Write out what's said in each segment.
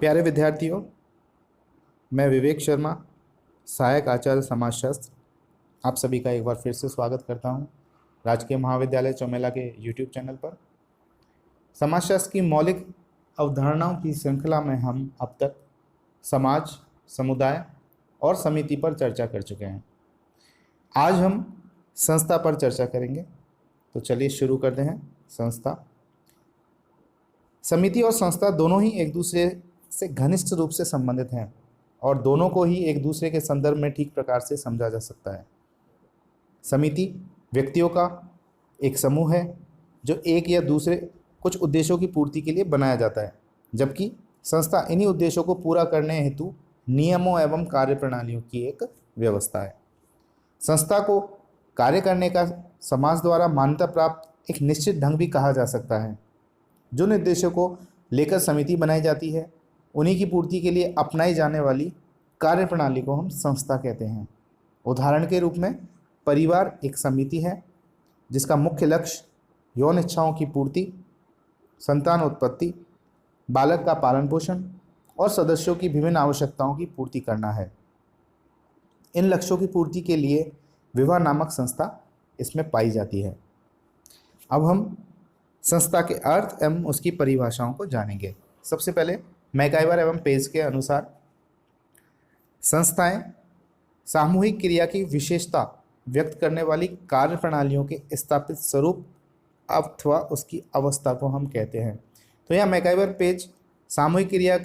प्यारे विद्यार्थियों, मैं विवेक शर्मा, सहायक आचार्य समाजशास्त्र, आप सभी का एक बार फिर से स्वागत करता हूं राजकीय महाविद्यालय चौमेला के यूट्यूब चैनल पर। समाजशास्त्र की मौलिक अवधारणाओं की श्रृंखला में हम अब तक समाज, समुदाय और समिति पर चर्चा कर चुके हैं। आज हम संस्था पर चर्चा करेंगे, तो चलिए शुरू करते हैं। संस्था, समिति और संस्था दोनों ही एक दूसरे से घनिष्ठ रूप से संबंधित हैं और दोनों को ही एक दूसरे के संदर्भ में ठीक प्रकार से समझा जा सकता है। समिति व्यक्तियों का एक समूह है जो एक या दूसरे कुछ उद्देश्यों की पूर्ति के लिए बनाया जाता है, जबकि संस्था इन्हीं उद्देश्यों को पूरा करने हेतु नियमों एवं कार्यप्रणालियों की एक व्यवस्था है। संस्था को कार्य करने का समाज द्वारा मान्यता प्राप्त एक निश्चित ढंग भी कहा जा सकता है। जो निर्देशों को लेकर समिति बनाई जाती है, उन्हीं की पूर्ति के लिए अपनाई जाने वाली कार्यप्रणाली को हम संस्था कहते हैं। उदाहरण के रूप में परिवार एक समिति है जिसका मुख्य लक्ष्य यौन इच्छाओं की पूर्ति, संतान उत्पत्ति, बालक का पालन पोषण और सदस्यों की विभिन्न आवश्यकताओं की पूर्ति करना है। इन लक्ष्यों की पूर्ति के लिए विवाह नामक संस्था इसमें पाई जाती है। अब हम संस्था के अर्थ एवं उसकी परिभाषाओं को जानेंगे। सबसे पहले मैकाइवर एवं पेज के अनुसार संस्थाएं सामूहिक क्रिया की विशेषता व्यक्त करने वाली कार्य प्रणालियों के स्थापित स्वरूप अथवा उसकी अवस्था को हम कहते हैं। तो यहाँ मैकाइवर पेज सामूहिक क्रिया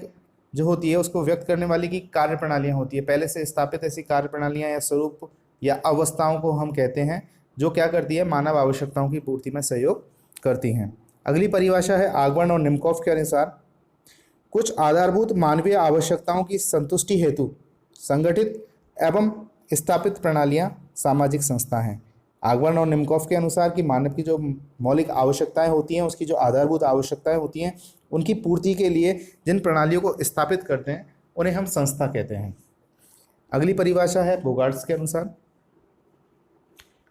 जो होती है उसको व्यक्त करने वाली की कार्य प्रणालियाँ होती है। पहले से स्थापित ऐसी कार्य प्रणालियाँ या स्वरूप या अवस्थाओं को हम कहते हैं जो क्या करती है, मानव आवश्यकताओं की पूर्ति में सहयोग करती हैं। अगली परिभाषा है आगमन और निम्कोफ के अनुसार कुछ आधारभूत मानवीय आवश्यकताओं की संतुष्टि हेतु संगठित एवं स्थापित प्रणालियां सामाजिक संस्था हैं। आगमन और निम्कोफ के अनुसार कि मानव की जो मौलिक आवश्यकताएं होती हैं, उसकी जो आधारभूत आवश्यकताएं होती हैं, उनकी पूर्ति के लिए जिन प्रणालियों को स्थापित करते हैं उन्हें हम संस्था कहते हैं। अगली परिभाषा है बोगार्ट्स के अनुसार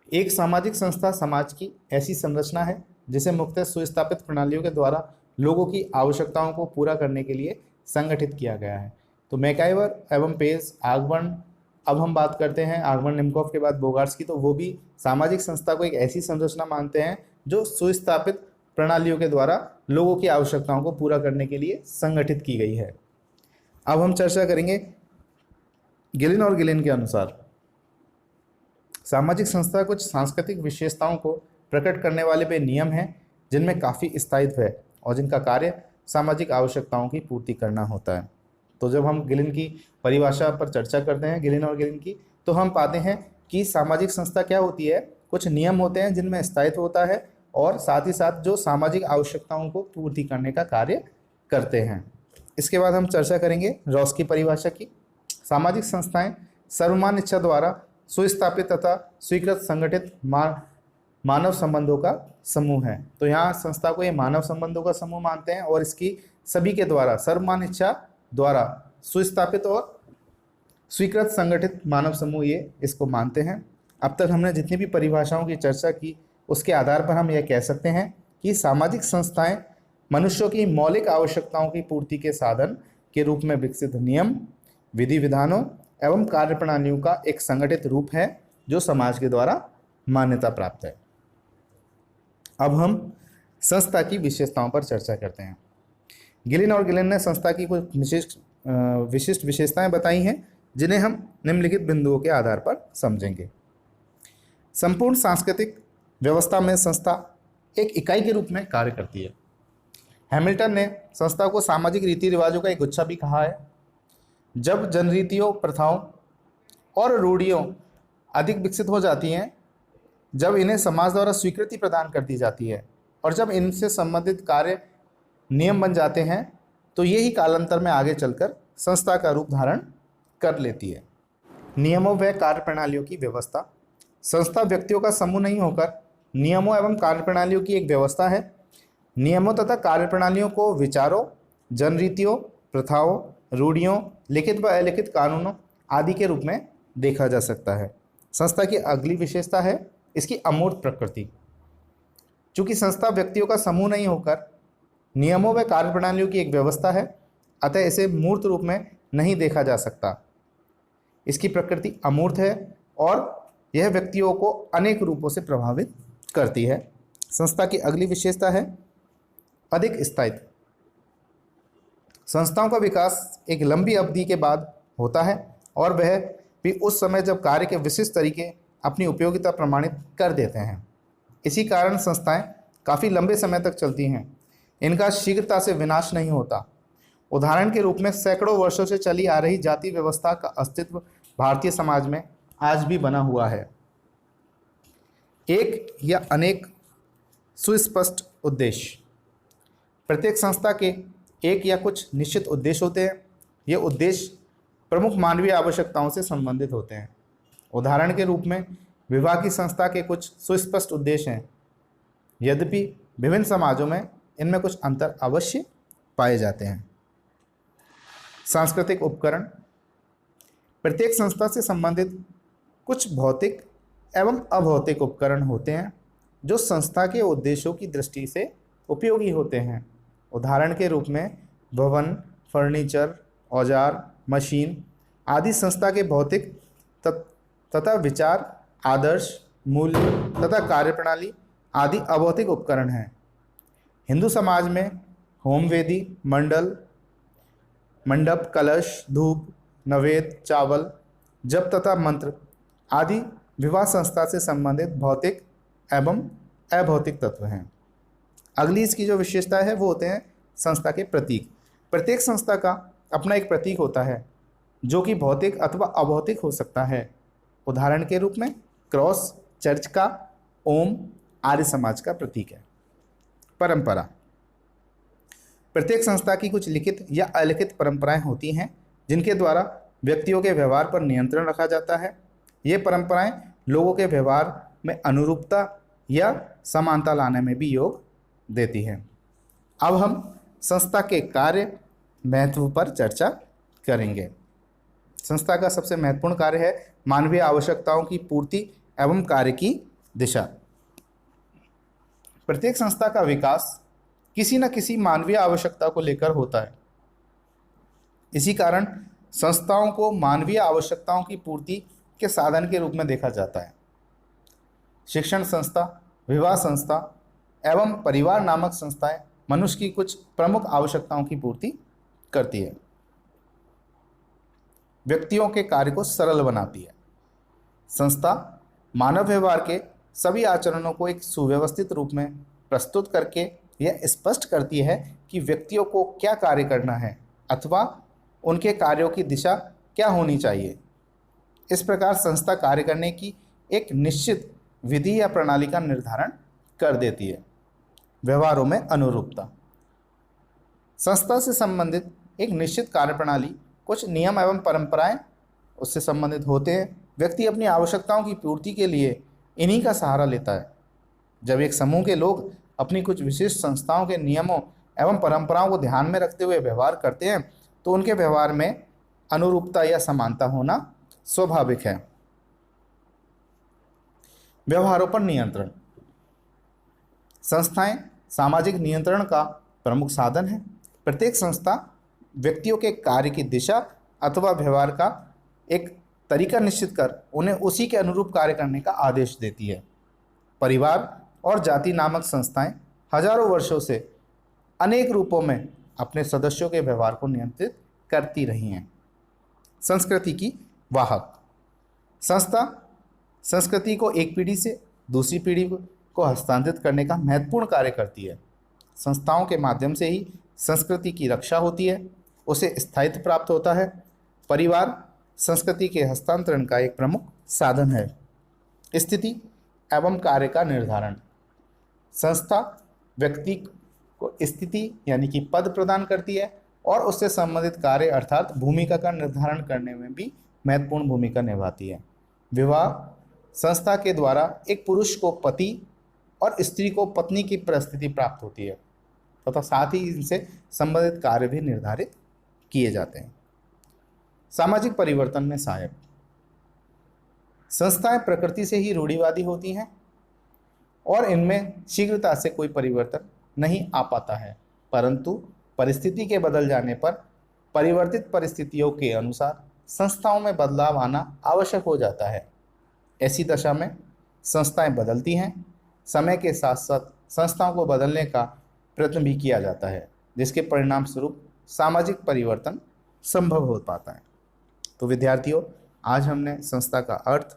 एक सामाजिक संस्था समाज की ऐसी संरचना है जिसे मुख्यतः सुस्थापित प्रणालियों के द्वारा लोगों की आवश्यकताओं को पूरा करने के लिए संगठित किया गया है। तो मैकाइवर एवं पेज, आगमन, अब हम बात करते हैं आगमन निम्कोफ के बाद बोगार्ट्स की, तो वो भी सामाजिक संस्था को एक ऐसी संरचना मानते हैं जो सुस्थापित प्रणालियों के द्वारा लोगों की आवश्यकताओं को पूरा करने के लिए संगठित की गई है। अब हम चर्चा करेंगे गिलिन और गिलिन के अनुसार सामाजिक संस्था कुछ सांस्कृतिक विशेषताओं को प्रकट करने वाले वे नियम हैं जिनमें काफ़ी स्थायित्व है और जिनका कार्य सामाजिक आवश्यकताओं की पूर्ति करना होता है। तो जब हम गिलिन की परिभाषा पर चर्चा करते हैं, गिलिन और गिलिन की, तो हम पाते हैं कि सामाजिक संस्था क्या होती है, कुछ नियम होते हैं जिनमें स्थायित्व होता है और साथ ही साथ जो सामाजिक आवश्यकताओं को पूर्ति करने का कार्य करते हैं। इसके बाद हम चर्चा करेंगे रॉस की परिभाषा की। सामाजिक संस्थाएं सर्वमान्य इच्छा द्वारा सुस्थापित तथा स्वीकृत संगठित मानव संबंधों का समूह है। तो यहाँ संस्था को ये मानव संबंधों का समूह मानते हैं और इसकी सभी के द्वारा सर्वमान्य इच्छा द्वारा सुस्थापित और स्वीकृत संगठित मानव समूह ये इसको मानते हैं। अब तक हमने जितनी भी परिभाषाओं की चर्चा की उसके आधार पर हम यह कह सकते हैं कि सामाजिक संस्थाएं मनुष्यों की मौलिक आवश्यकताओं की पूर्ति के साधन के रूप में विकसित नियम, विधि विधानों एवं कार्यप्रणालियों का एक संगठित रूप है जो समाज के द्वारा मान्यता प्राप्त है। अब हम संस्था की विशेषताओं पर चर्चा करते हैं। गिलिन और गिलिन ने संस्था की कुछ विशिष्ट विशेषताएं बताई हैं जिन्हें हम निम्नलिखित बिंदुओं के आधार पर समझेंगे। संपूर्ण सांस्कृतिक व्यवस्था में संस्था एक इकाई के रूप में कार्य करती है। हैमिल्टन ने संस्था को सामाजिक रीति रिवाजों का एक गुच्छा भी कहा है। जब जनरीतियों, प्रथाओं और रूढ़ियों अधिक विकसित हो जाती हैं, जब इन्हें समाज द्वारा स्वीकृति प्रदान कर दी जाती है और जब इनसे संबंधित कार्य नियम बन जाते हैं, तो यही कालांतर में आगे चलकर संस्था का रूप धारण कर लेती है। नियमों व कार्यप्रणालियों की व्यवस्था। संस्था व्यक्तियों का समूह नहीं होकर नियमों एवं कार्यप्रणालियों की एक व्यवस्था है। नियमों तथा कार्यप्रणालियों को विचारों, जनरीतियों, प्रथाओं, रूढ़ियों, लिखित व अलिखित कानूनों आदि के रूप में देखा जा सकता है। संस्था की अगली विशेषता है इसकी अमूर्त प्रकृति। चूंकि संस्था व्यक्तियों का समूह नहीं होकर नियमों व कार्यप्रणालियों की एक व्यवस्था है, अतः इसे मूर्त रूप में नहीं देखा जा सकता। इसकी प्रकृति अमूर्त है और यह व्यक्तियों को अनेक रूपों से प्रभावित करती है। संस्था की अगली विशेषता है अधिक स्थायित्व। संस्थाओं का विकास एक लंबी अवधि के बाद होता है और वह भी उस समय जब कार्य के विशिष्ट तरीके अपनी उपयोगिता प्रमाणित कर देते हैं। इसी कारण संस्थाएं काफ़ी लंबे समय तक चलती हैं। इनका शीघ्रता से विनाश नहीं होता। उदाहरण के रूप में सैकड़ों वर्षों से चली आ रही जाति व्यवस्था का अस्तित्व भारतीय समाज में आज भी बना हुआ है। एक या अनेक सुस्पष्ट उद्देश्य। प्रत्येक संस्था के एक या कुछ निश्चित उद्देश्य होते हैं। ये उद्देश्य प्रमुख मानवीय आवश्यकताओं से संबंधित होते हैं। उदाहरण के रूप में विवाह की संस्था के कुछ सुस्पष्ट उद्देश्य हैं, यद्यपि विभिन्न समाजों में इनमें कुछ अंतर अवश्य पाए जाते हैं। सांस्कृतिक उपकरण। प्रत्येक संस्था से संबंधित कुछ भौतिक एवं अभौतिक उपकरण होते हैं जो संस्था के उद्देश्यों की दृष्टि से उपयोगी होते हैं। उदाहरण के रूप में भवन, फर्नीचर, औजार, मशीन आदि संस्था के भौतिक तथा विचार, आदर्श, मूल्य तथा कार्यप्रणाली आदि अभौतिक उपकरण हैं। हिंदू समाज में होमवेदी, मंडप, कलश, धूप, नवेद, चावल, जप तथा मंत्र आदि विवाह संस्था से संबंधित भौतिक एवं अभौतिक तत्व हैं। अगली इसकी जो विशेषता है वो होते हैं संस्था के प्रतीक। प्रत्येक संस्था का अपना एक प्रतीक होता है जो कि भौतिक अथवा अभौतिक हो सकता है। उदाहरण के रूप में क्रॉस चर्च का, ओम आर्य समाज का प्रतीक है। परंपरा। प्रत्येक संस्था की कुछ लिखित या अलिखित परंपराएं होती हैं जिनके द्वारा व्यक्तियों के व्यवहार पर नियंत्रण रखा जाता है। ये परंपराएं लोगों के व्यवहार में अनुरूपता या समानता लाने में भी योग देती हैं। अब हम संस्था के कार्य महत्व पर चर्चा करेंगे। संस्था का सबसे महत्वपूर्ण कार्य है मानवीय आवश्यकताओं की पूर्ति एवं कार्य की दिशा। प्रत्येक संस्था का विकास किसी न किसी मानवीय आवश्यकता को लेकर होता है। इसी कारण संस्थाओं को मानवीय आवश्यकताओं की पूर्ति के साधन के रूप में देखा जाता है। शिक्षण संस्था, विवाह संस्था एवं परिवार नामक संस्थाएं मनुष्य की कुछ प्रमुख आवश्यकताओं की पूर्ति करती है। व्यक्तियों के कार्य को सरल बनाती है। संस्था मानव व्यवहार के सभी आचरणों को एक सुव्यवस्थित रूप में प्रस्तुत करके यह स्पष्ट करती है कि व्यक्तियों को क्या कार्य करना है अथवा उनके कार्यों की दिशा क्या होनी चाहिए। इस प्रकार संस्था कार्य करने की एक निश्चित विधि या प्रणाली का निर्धारण कर देती है। व्यवहारों में अनुरूपता। संस्था से संबंधित एक निश्चित कार्यप्रणाली, कुछ नियम एवं परंपराएं उससे संबंधित होते हैं। व्यक्ति अपनी आवश्यकताओं की पूर्ति के लिए इन्हीं का सहारा लेता है। जब एक समूह के लोग अपनी कुछ विशिष्ट संस्थाओं के नियमों एवं परंपराओं को ध्यान में रखते हुए व्यवहार करते हैं तो उनके व्यवहार में अनुरूपता या समानता होना स्वाभाविक है। व्यवहारों पर नियंत्रण। संस्थाएं सामाजिक नियंत्रण का प्रमुख साधन है। प्रत्येक संस्था व्यक्तियों के कार्य की दिशा अथवा व्यवहार का एक तरीका निश्चित कर उन्हें उसी के अनुरूप कार्य करने का आदेश देती है। परिवार और जाति नामक संस्थाएं हजारों वर्षों से अनेक रूपों में अपने सदस्यों के व्यवहार को नियंत्रित करती रही हैं। संस्कृति की वाहक। संस्था संस्कृति को एक पीढ़ी से दूसरी पीढ़ी को हस्तांतरित करने का महत्वपूर्ण कार्य करती है। संस्थाओं के माध्यम से ही संस्कृति की रक्षा होती है, उसे स्थायित्व प्राप्त होता है। परिवार संस्कृति के हस्तांतरण का एक प्रमुख साधन है। स्थिति एवं कार्य का निर्धारण। संस्था व्यक्ति को स्थिति यानी कि पद प्रदान करती है और उससे संबंधित कार्य अर्थात भूमिका का निर्धारण करने में भी महत्वपूर्ण भूमिका निभाती है। विवाह संस्था के द्वारा एक पुरुष को पति और स्त्री को पत्नी की परिस्थिति प्राप्त होती है तथा साथ ही इनसे संबंधित कार्य भी निर्धारित किए जाते हैं। सामाजिक परिवर्तन में सहायक। संस्थाएं प्रकृति से ही रूढ़िवादी होती हैं और इनमें शीघ्रता से कोई परिवर्तन नहीं आ पाता है, परंतु परिस्थिति के बदल जाने पर परिवर्तित परिस्थितियों के अनुसार संस्थाओं में बदलाव आना आवश्यक हो जाता है। ऐसी दशा में संस्थाएं बदलती हैं। समय के साथ साथ संस्थाओं को बदलने का प्रयत्न भी किया जाता है, जिसके परिणाम स्वरूप सामाजिक परिवर्तन संभव हो पाता है। तो विद्यार्थियों, आज हमने संस्था का अर्थ,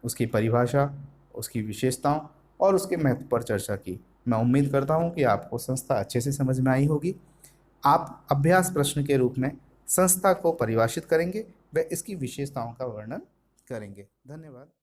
उसकी परिभाषा, उसकी विशेषताओं और उसके महत्व पर चर्चा की। मैं उम्मीद करता हूँ कि आपको संस्था अच्छे से समझ में आई होगी। आप अभ्यास प्रश्न के रूप में संस्था को परिभाषित करेंगे व इसकी विशेषताओं का वर्णन करेंगे। धन्यवाद।